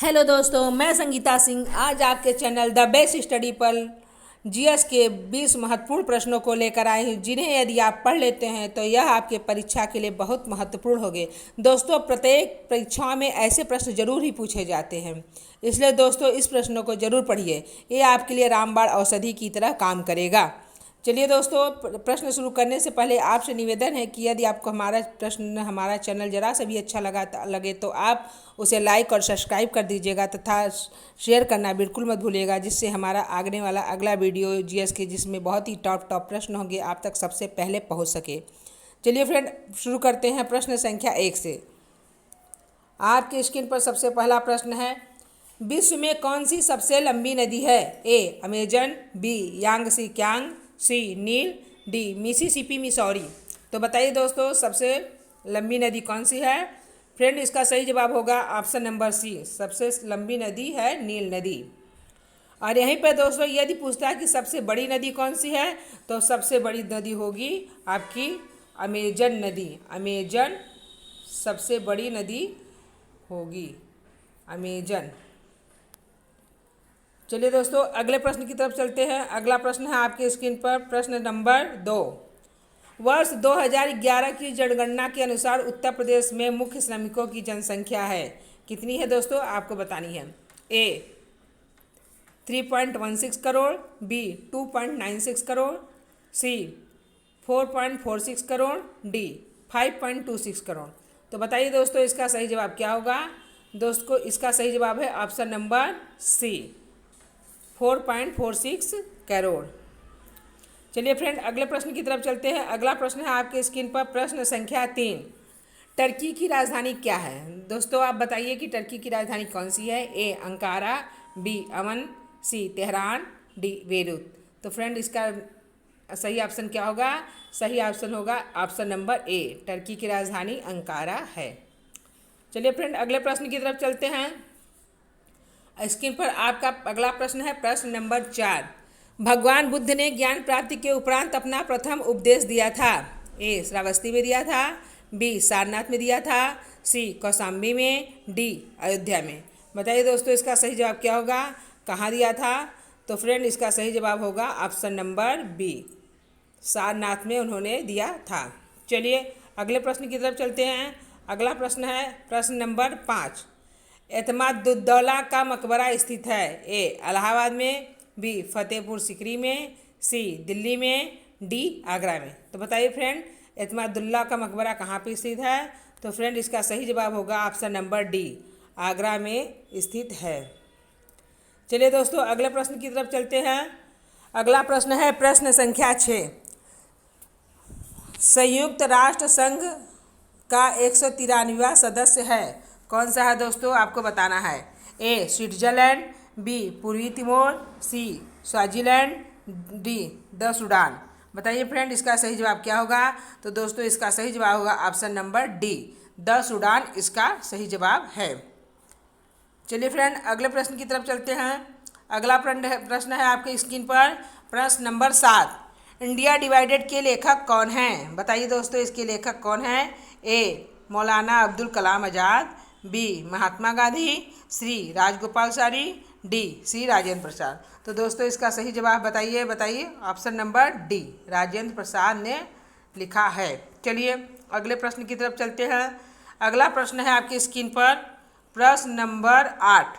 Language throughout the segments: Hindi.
हेलो दोस्तों, मैं संगीता सिंह आज आपके चैनल द बेस्ट स्टडी पर जीएस के 20 महत्वपूर्ण प्रश्नों को लेकर आई हूँ, जिन्हें यदि आप पढ़ लेते हैं तो यह आपके परीक्षा के लिए बहुत महत्वपूर्ण होंगे। दोस्तों, प्रत्येक परीक्षाओं में ऐसे प्रश्न जरूर ही पूछे जाते हैं, इसलिए दोस्तों इस प्रश्नों को जरूर पढ़िए। ये आपके लिए रामबाण औषधि की तरह काम करेगा। चलिए दोस्तों, प्रश्न शुरू करने से पहले आपसे निवेदन है कि यदि आपको हमारा चैनल जरा सा भी अच्छा लगे तो आप उसे लाइक और सब्सक्राइब कर दीजिएगा तथा शेयर करना बिल्कुल मत भूलिएगा, जिससे हमारा आगने वाला अगला वीडियो जीएस के जिसमें बहुत ही टॉप प्रश्न होंगे आप तक सबसे पहले पहुंच सके। चलिए फ्रेंड, शुरू करते हैं प्रश्न संख्या 1 से। आपकी स्क्रीन पर सबसे पहला प्रश्न है, विश्व में कौन सी सबसे लंबी नदी है? ए अमेजन, बी यांगसी क्यांग, सी नील, डी मिसिसिपी मिसौरी। तो बताइए दोस्तों, सबसे लंबी नदी कौन सी है? फ्रेंड, इसका सही जवाब होगा ऑप्शन नंबर सी, सबसे लंबी नदी है नील नदी। और यहीं पर दोस्तों यदि पूछता है कि सबसे बड़ी नदी कौन सी है, तो सबसे बड़ी नदी होगी आपकी अमेजन नदी। अमेजन सबसे बड़ी नदी होगी, अमेजन। चलिए दोस्तों, अगले प्रश्न की तरफ चलते हैं। अगला प्रश्न है आपके स्क्रीन पर, प्रश्न नंबर 2। वर्ष 2011 की जनगणना के अनुसार उत्तर प्रदेश में मुख्य श्रमिकों की जनसंख्या है कितनी है दोस्तों? आपको बतानी है। ए 3.16 करोड़, बी 2.96 करोड़, सी 4.46 करोड़, डी 5.26 करोड़। तो बताइए दोस्तों, इसका सही जवाब क्या होगा? दोस्तों, इसका सही जवाब है ऑप्शन नंबर सी, 4.46 करोड़। चलिए फ्रेंड, अगले प्रश्न की तरफ चलते हैं। अगला प्रश्न है आपके स्क्रीन पर, प्रश्न संख्या 3। टर्की की राजधानी क्या है? दोस्तों आप बताइए कि टर्की की राजधानी कौन सी है? ए अंकारा, बी अमन, सी तेहरान, डी बेरूत। तो फ्रेंड, इसका सही ऑप्शन क्या होगा? सही ऑप्शन होगा ऑप्शन नंबर ए, टर्की की राजधानी अंकारा है। चलिए फ्रेंड, अगले प्रश्न की तरफ चलते हैं। स्क्रीन पर आपका अगला प्रश्न है, प्रश्न नंबर 4। भगवान बुद्ध ने ज्ञान प्राप्ति के उपरांत अपना प्रथम उपदेश दिया था? ए श्रावस्ती में दिया था, बी सारनाथ में दिया था, सी कौशाम्बी में, डी अयोध्या में। बताइए दोस्तों, इसका सही जवाब क्या होगा? कहाँ दिया था? तो फ्रेंड, इसका सही जवाब होगा ऑप्शन नंबर बी, सारनाथ में उन्होंने दिया था। चलिए अगले प्रश्न की तरफ चलते हैं। अगला प्रश्न है प्रश्न नंबर 5। एतमादुद्दौला का मकबरा स्थित है? ए इलाहाबाद में, बी फतेहपुर सिकरी में, सी दिल्ली में, डी आगरा में। तो बताइए फ्रेंड, एतमादुल्ला का मकबरा कहाँ पे स्थित है? तो फ्रेंड, इसका सही जवाब होगा ऑप्शन नंबर डी, आगरा में स्थित है। चलिए दोस्तों, अगले प्रश्न की तरफ चलते हैं। अगला प्रश्न है प्रश्न संख्या 6। संयुक्त राष्ट्र संघ का 193वां सदस्य है? कौन सा है दोस्तों? आपको बताना है। ए स्विट्जरलैंड, बी पूर्वी Timor, C Swaziland, D the Sudan. बताइए फ्रेंड, इसका सही जवाब क्या होगा? तो दोस्तों, इसका सही जवाब होगा option number D, the Sudan इसका सही जवाब है। चलिए फ्रेंड, अगले प्रश्न की तरफ चलते हैं। अगला प्रश्न है आपके स्क्रीन पर, प्रश्न नंबर 7। इंडिया डिवाइडेड के लेखक कौन हैं? बताइए दोस्तों, इसके लेखक कौन हैं? ए मौलाना अब्दुल कलाम आज़ाद, बी महात्मा गांधी, सी राजगोपालाचारी, डी सी राजेंद्र प्रसाद। तो दोस्तों, इसका सही जवाब बताइए option number D, Rajendra Prasad ने लिखा है। चलिए अगले प्रश्न की तरफ चलते हैं। अगला प्रश्न है आपकी स्क्रीन पर, प्रश्न नंबर 8।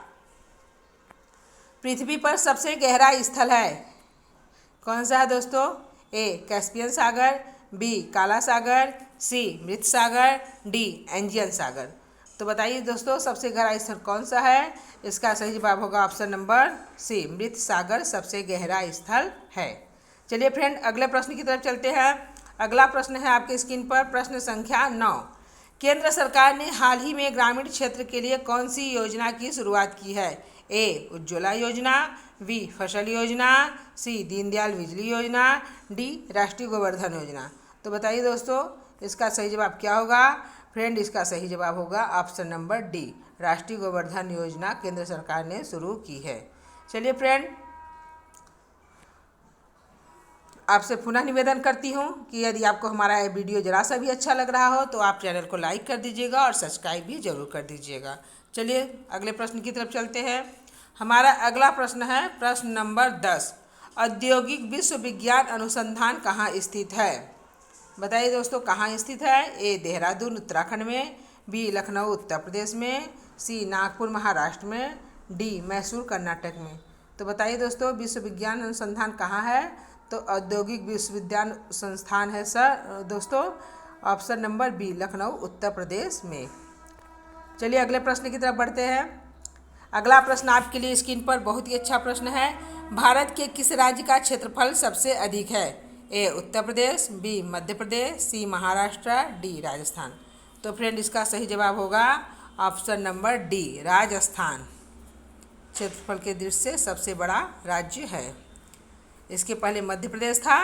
पृथ्वी पर सबसे गहरा स्थल है? कौन सा है दोस्तों? ए कैस्पियन सागर, बी काला सागर, सी मृत सागर, डी एंजियन सागर। तो बताइए दोस्तों, सबसे गहरा स्थल कौन सा है? इसका सही जवाब होगा ऑप्शन नंबर सी, मृत सागर सबसे गहरा स्थल है। चलिए फ्रेंड, अगले प्रश्न की तरफ चलते हैं। अगला प्रश्न है आपके स्क्रीन पर, प्रश्न संख्या 9। केंद्र सरकार ने हाल ही में ग्रामीण क्षेत्र के लिए कौन सी योजना की शुरुआत की है? ए उज्ज्वला योजना, बी फसल योजना, सी दीनदयाल बिजली योजना, डी राष्ट्रीय गोवर्धन योजना। तो बताइए दोस्तों, इसका सही जवाब क्या होगा? फ्रेंड, इसका सही जवाब होगा ऑप्शन नंबर डी, राष्ट्रीय गोवर्धन योजना केंद्र सरकार ने शुरू की है। चलिए फ्रेंड, आपसे पुनः निवेदन करती हूँ कि यदि आपको हमारा ये वीडियो ज़रा सा भी अच्छा लग रहा हो तो आप चैनल को लाइक कर दीजिएगा और सब्सक्राइब भी ज़रूर कर दीजिएगा। चलिए अगले प्रश्न की तरफ चलते हैं। हमारा अगला प्रश्न है प्रश्न नंबर 10। औद्योगिक विश्वविज्ञान अनुसंधान कहाँ स्थित है? बताइए दोस्तों, कहाँ स्थित है? ए देहरादून उत्तराखंड में, बी लखनऊ उत्तर प्रदेश में, सी नागपुर महाराष्ट्र में, डी मैसूर कर्नाटक में। तो बताइए दोस्तों, विश्व विज्ञान अनुसंधान कहाँ है? तो औद्योगिक विश्वविज्ञान संस्थान है सर दोस्तों, option number B Lucknow Uttar Pradesh में। चलिए अगले प्रश्न की तरफ बढ़ते हैं। अगला प्रश्न आपके लिए स्क्रीन पर बहुत ही अच्छा प्रश्न है। भारत के किस राज्य का क्षेत्रफल सबसे अधिक है? ए उत्तर प्रदेश, बी मध्य प्रदेश, सी महाराष्ट्र, डी राजस्थान। तो फ्रेंड इसका सही जवाब होगा ऑप्शन नंबर डी राजस्थान। क्षेत्रफल के दृष्टि से सबसे बड़ा राज्य है। इसके पहले मध्य प्रदेश था,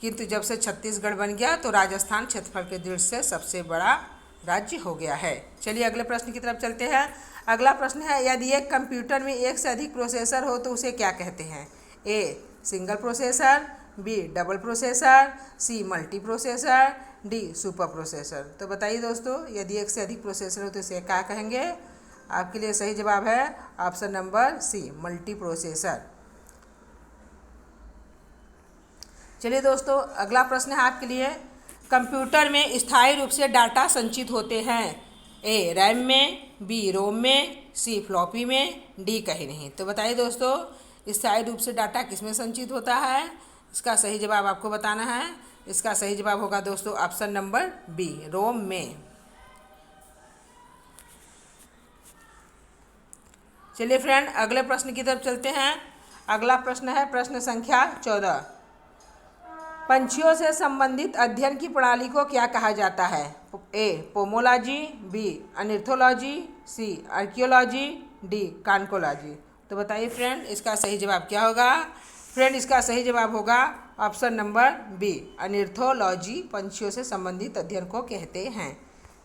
किंतु जब से छत्तीसगढ़ बन गया तो राजस्थान क्षेत्रफल के दृष्टि से सबसे बड़ा राज्य हो गया है। चलिए अगले प्रश्न की तरफ चलते हैं। अगला प्रश्न है, यदि एक कंप्यूटर में एक से अधिक प्रोसेसर हो तो उसे क्या कहते हैं? A single processor, B double processor, C multi processor, D super processor. तो बताइए दोस्तों, यदि एक से अधिक प्रोसेसर हो तो इसे क्या कहेंगे? आपके लिए सही जवाब है option number C multi processor. चलिए दोस्तों अगला प्रश्न है आपके लिए, कंप्यूटर में स्थायी रूप से डाटा संचित होते हैं? ए रैम में, बी रोम में, सी फ्लॉपी में, डी कहीं नहीं। तो बताइए दोस्तों, स्थायी रूप से डाटा किसमें संचित होता है? इसका सही जवाब आपको बताना है। इसका सही जवाब होगा दोस्तों ऑप्शन नंबर बी रोम में। चलिए फ्रेंड अगले प्रश्न की तरफ चलते हैं। अगला प्रश्न है प्रश्न संख्या 14। पंछियों से संबंधित अध्ययन की प्रणाली को क्या कहा जाता है? ए पोमोलॉजी, बी अर्निथोलॉजी, सी आर्कियोलॉजी, डी कान्कोलॉजी। तो बताइए फ्रेंड इसका सही जवाब क्या होगा? फ्रेंड इसका सही जवाब होगा ऑप्शन नंबर बी अर्निथोलॉजी। पंछियों से संबंधित अध्ययन को कहते हैं।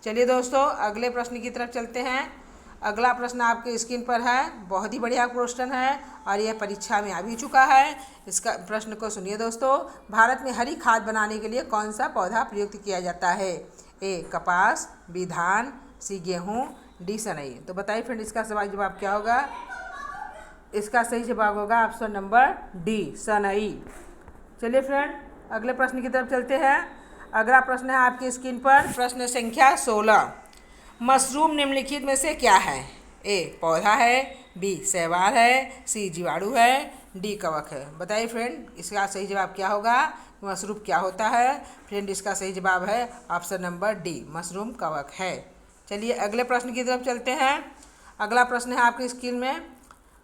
चलिए दोस्तों अगले प्रश्न की तरफ चलते हैं। अगला प्रश्न आपके स्क्रीन पर है, बहुत ही बढ़िया क्वेश्चन है और यह परीक्षा में आ भी चुका है। इसका प्रश्न को सुनिए दोस्तों, भारत में हरी खाद बनाने के लिए कौन सा पौधा प्रयुक्त किया जाता है? ए कपास, बी धान, सी गेहूँ, डी सनई। तो बताइए फ्रेंड इसका सवाल जवाब क्या होगा? इसका सही जवाब होगा ऑप्शन नंबर डी सनई। चलिए फ्रेंड अगले प्रश्न की तरफ चलते हैं। अगला प्रश्न है आपकी स्क्रीन पर प्रश्न संख्या 16। मशरूम निम्नलिखित में से क्या है? ए पौधा है, बी शैवाल है, सी जीवाणु है, डी कवक है। बताइए फ्रेंड इसका सही जवाब क्या होगा? मशरूम क्या होता है? फ्रेंड इसका सही जवाब है ऑप्शन नंबर डी मशरूम कवक है। चलिए अगले प्रश्न की तरफ चलते हैं। अगला प्रश्न है आपकी स्क्रीन में,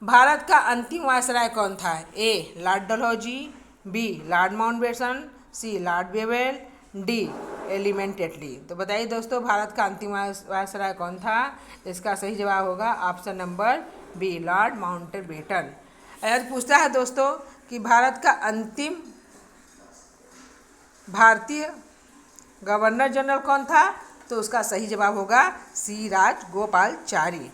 भारत का अंतिम वायसराय कौन था? A lord Dalhousie, B Lord Mountbatten, C lord Wavell, D एलिमेंटेटली। तो बताइए दोस्तों भारत का अंतिम वायसराय कौन था? इसका सही जवाब होगा option number B Lord Mountbatten. अगर पूछता है दोस्तों कि भारत का अंतिम भारतीय गवर्नर जनरल कौन था, तो उसका सही जवाब होगा सी राजगोपालाचारी।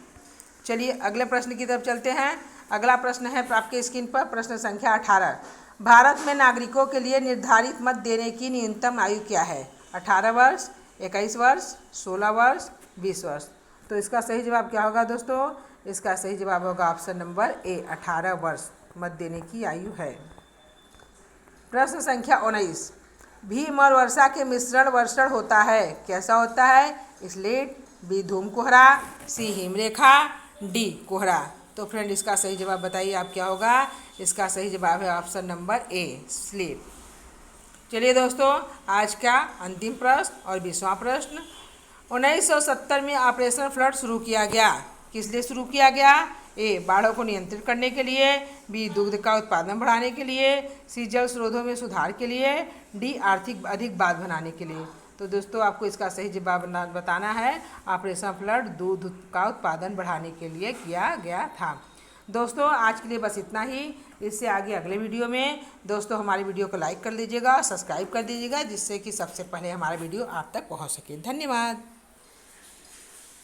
चलिए अगले प्रश्न की तरफ चलते हैं। अगला प्रश्न है आपके स्क्रीन पर प्रश्न संख्या 18। भारत में नागरिकों के लिए निर्धारित मत देने की न्यूनतम आयु क्या है? 18 वर्ष, 21 वर्ष, 16 वर्ष, 20 वर्ष। तो इसका सही जवाब क्या होगा दोस्तों? इसका सही जवाब होगा ऑप्शन नंबर ए 18 वर्ष मत देने की आयु है। प्रश्न संख्या 19। भीम और वर्षा के मिश्रण वर्षण होता है, कैसा होता है? स्लेट, बी धूम कोहरा, सी हिमरेखा, डी कोहरा। तो फ्रेंड इसका सही जवाब बताइए आप क्या होगा? इसका सही जवाब है ऑप्शन नंबर ए स्लेट। चलिए दोस्तों आज का अंतिम प्रश्न और 20वां प्रश्न। 1970 में ऑपरेशन फ्लड शुरू किया गया, किस लिए शुरू किया गया? ए बाढ़ों को नियंत्रित करने के लिए, बी दूध का उत्पादन बढ़ाने के लिए, सी जल स्रोतों में सुधार के लिए, डी आर्थिक अधिक बाध बनाने के लिए। तो दोस्तों आपको इसका सही जवाब बताना है। ऑपरेशन फ्लड दूध का उत्पादन बढ़ाने के लिए किया गया था। दोस्तों आज के लिए बस इतना ही। इससे आगे अगले वीडियो में दोस्तों हमारी वीडियो को लाइक कर लीजिएगा, सब्सक्राइब कर दीजिएगा, जिससे कि सबसे पहले हमारा वीडियो आप तक पहुंच सके। धन्यवाद।